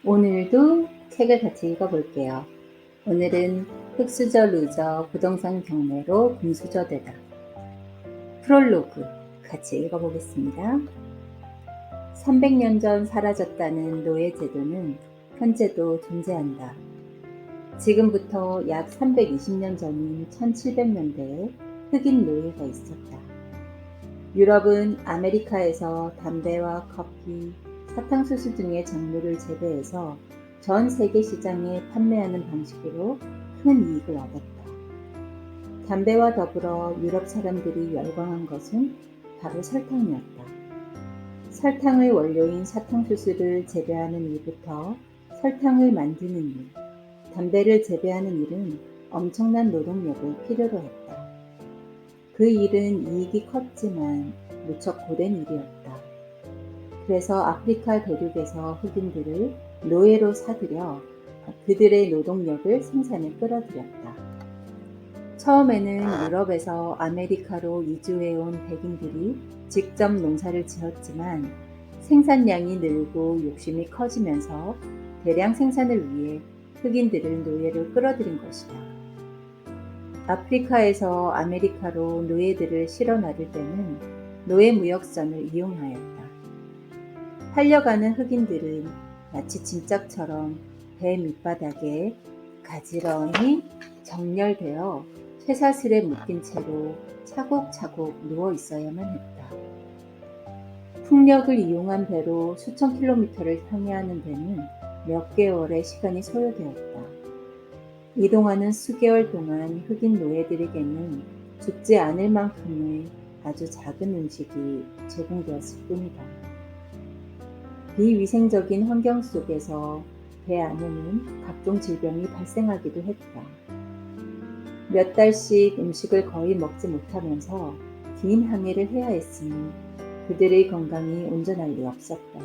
오늘도 책을 같이 읽어볼게요. 오늘은 흙수저 루저 부동산 경매로 금수저되다. 프롤로그 같이 읽어보겠습니다. 300년 전 사라졌다는 노예제도는 현재도 존재한다. 지금부터 약 320년 전인 1700년대에 흑인 노예가 있었다. 유럽은 아메리카에서 담배와 커피, 사탕수수 등의 작물을 재배해서 전 세계 시장에 판매하는 방식으로 큰 이익을 얻었다. 담배와 더불어 유럽 사람들이 열광한 것은 바로 설탕이었다. 설탕의 원료인 사탕수수를 재배하는 일부터 설탕을 만드는 일, 담배를 재배하는 일은 엄청난 노동력을 필요로 했다. 그 일은 이익이 컸지만 무척 고된 일이었다. 그래서 아프리카 대륙에서 흑인들을 노예로 사들여 그들의 노동력을 생산에 끌어들였다. 처음에는 유럽에서 아메리카로 이주해온 백인들이 직접 농사를 지었지만 생산량이 늘고 욕심이 커지면서 대량 생산을 위해 흑인들을 노예로 끌어들인 것이다. 아프리카에서 아메리카로 노예들을 실어 나를 때는 노예무역선을 이용하였다. 팔려가는 흑인들은 마치 짐짝처럼 배 밑바닥에 가지런히 정렬되어 쇠사슬에 묶인 채로 차곡차곡 누워 있어야만 했다. 풍력을 이용한 배로 수천 킬로미터를 항해하는 데는 몇 개월의 시간이 소요되었다. 이동하는 수개월 동안 흑인 노예들에게는 죽지 않을 만큼의 아주 작은 음식이 제공되었을 뿐이다. 비위생적인 환경 속에서 배 안에는 각종 질병이 발생하기도 했다. 몇 달씩 음식을 거의 먹지 못하면서 긴 항해를 해야 했으니 그들의 건강이 온전할 리 없었다.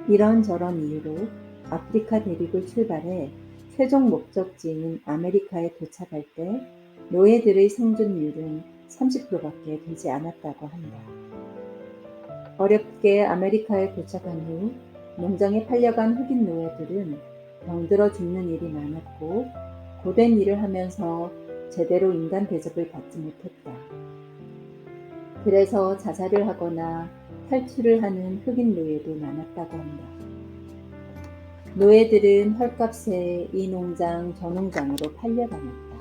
이런저런 이유로 아프리카 대륙을 출발해 최종 목적지인 아메리카에 도착할 때 노예들의 생존율은 30%밖에 되지 않았다고 한다. 어렵게 아메리카에 도착한 후 농장에 팔려간 흑인 노예들은 병들어 죽는 일이 많았고 고된 일을 하면서 제대로 인간 대접을 받지 못했다. 그래서 자살을 하거나 탈출을 하는 흑인 노예도 많았다고 한다. 노예들은 헐값에 이 농장 저 농장으로 팔려다녔다.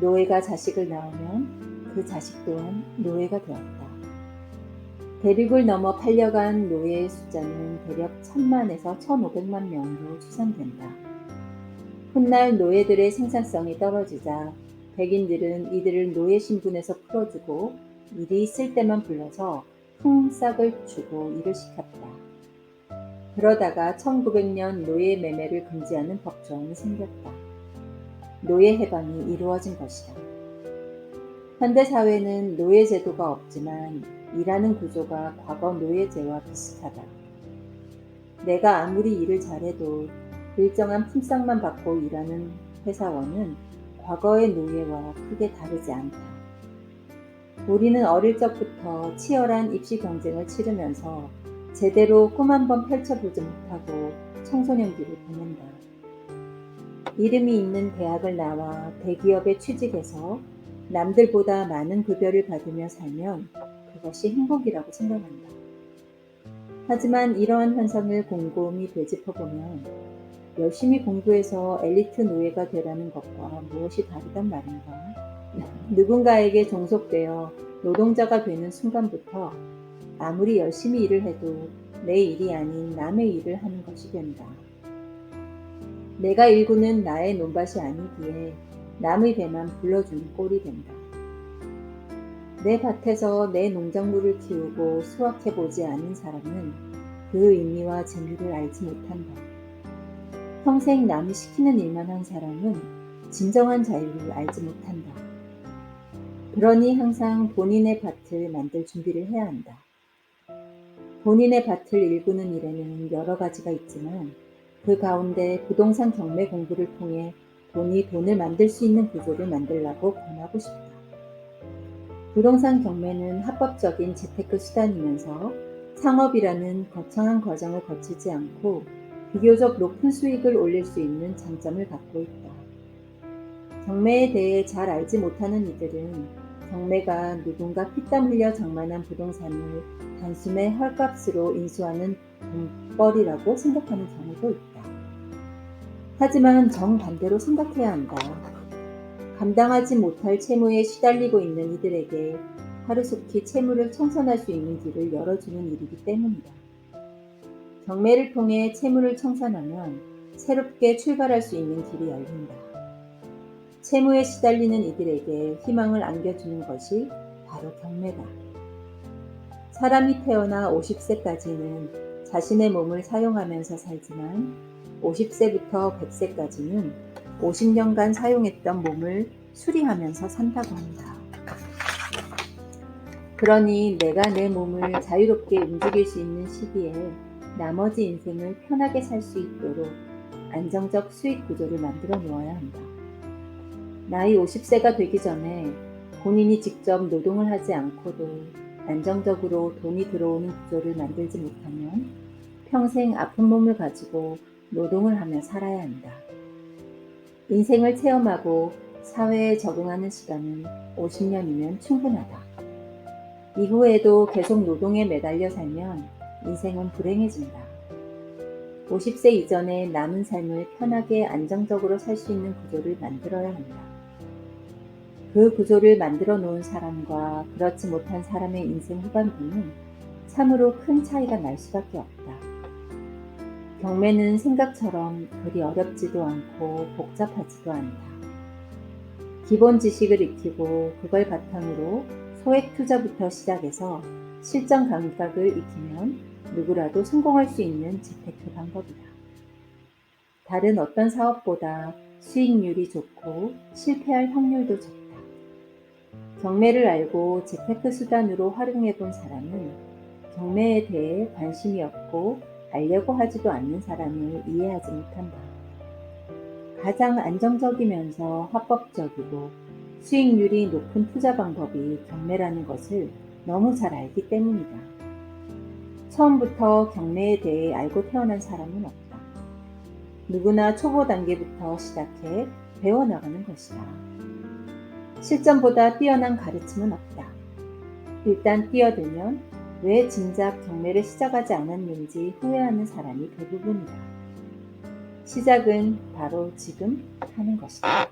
노예가 자식을 낳으면 그 자식 또한 노예가 되었다. 대륙을 넘어 팔려간 노예의 숫자는 대략 1000만에서 1500만 명으로 추산된다. 훗날 노예들의 생산성이 떨어지자 백인들은 이들을 노예 신분에서 풀어주고 일이 있을 때만 불러서 품삯을 주고 일을 시켰다. 그러다가 1900년 노예 매매를 금지하는 법조항이 생겼다. 노예 해방이 이루어진 것이다. 현대사회는 노예 제도가 없지만 일하는 구조가 과거 노예제와 비슷하다. 내가 아무리 일을 잘해도 일정한 품삯만 받고 일하는 회사원은 과거의 노예와 크게 다르지 않다. 우리는 어릴 적부터 치열한 입시 경쟁을 치르면서 제대로 꿈 한번 펼쳐보지 못하고 청소년기를 보낸다. 이름이 있는 대학을 나와 대기업에 취직해서 남들보다 많은 급여를 받으며 살면 그것이 행복이라고 생각한다. 하지만 이러한 현상을 곰곰이 되짚어보면 열심히 공부해서 엘리트 노예가 되라는 것과 무엇이 다르단 말인가? 누군가에게 종속되어 노동자가 되는 순간부터 아무리 열심히 일을 해도 내 일이 아닌 남의 일을 하는 것이 된다. 내가 일구는 나의 논밭이 아니기에 남의 배만 불러주는 꼴이 된다. 내 밭에서 내 농작물을 키우고 수확해보지 않은 사람은 그 의미와 재미를 알지 못한다. 평생 남이 시키는 일만 한 사람은 진정한 자유를 알지 못한다. 그러니 항상 본인의 밭을 만들 준비를 해야 한다. 본인의 밭을 일구는 일에는 여러 가지가 있지만 그 가운데 부동산 경매 공부를 통해 돈을 만들 수 있는 구조를 만들라고 권하고 싶다. 부동산 경매는 합법적인 재테크 수단이면서 상업이라는 거창한 과정을 거치지 않고 비교적 높은 수익을 올릴 수 있는 장점을 갖고 있다. 경매에 대해 잘 알지 못하는 이들은 경매가 누군가 피땀 흘려 장만한 부동산을 단숨에 헐값으로 인수하는 돈벌이라고 생각하는 경우도 있다. 하지만 정반대로 생각해야 한다. 감당하지 못할 채무에 시달리고 있는 이들에게 하루속히 채무를 청산할 수 있는 길을 열어주는 일이기 때문이다. 경매를 통해 채무를 청산하면 새롭게 출발할 수 있는 길이 열린다. 채무에 시달리는 이들에게 희망을 안겨주는 것이 바로 경매다. 사람이 태어나 50세까지는 자신의 몸을 사용하면서 살지만 50세부터 100세까지는 50년간 사용했던 몸을 수리하면서 산다고 한다. 그러니 내가 내 몸을 자유롭게 움직일 수 있는 시기에 나머지 인생을 편하게 살 수 있도록 안정적 수익 구조를 만들어 놓아야 한다. 나이 50세가 되기 전에 본인이 직접 노동을 하지 않고도 안정적으로 돈이 들어오는 구조를 만들지 못하면 평생 아픈 몸을 가지고 노동을 하며 살아야 한다. 인생을 체험하고 사회에 적응하는 시간은 50년이면 충분하다. 이후에도 계속 노동에 매달려 살면 인생은 불행해진다. 50세 이전에 남은 삶을 편하게 안정적으로 살 수 있는 구조를 만들어야 한다. 그 구조를 만들어 놓은 사람과 그렇지 못한 사람의 인생 후반부는 참으로 큰 차이가 날 수밖에 없다. 경매는 생각처럼 그리 어렵지도 않고 복잡하지도 않다. 기본 지식을 익히고 그걸 바탕으로 소액 투자부터 시작해서 실전 감각을 익히면 누구라도 성공할 수 있는 재테크 방법이다. 다른 어떤 사업보다 수익률이 좋고 실패할 확률도 적다. 경매를 알고 재테크 수단으로 활용해 본 사람은 경매에 대해 관심이 없고 알려고 하지도 않는 사람을 이해하지 못한다. 가장 안정적이면서 합법적이고 수익률이 높은 투자 방법이 경매라는 것을 너무 잘 알기 때문이다. 처음부터 경매에 대해 알고 태어난 사람은 없다. 누구나 초보 단계부터 시작해 배워나가는 것이다. 실전보다 뛰어난 가르침은 없다. 일단 뛰어들면 왜 진작 경매를 시작하지 않았는지 후회하는 사람이 대부분이다. 시작은 바로 지금 하는 것이다.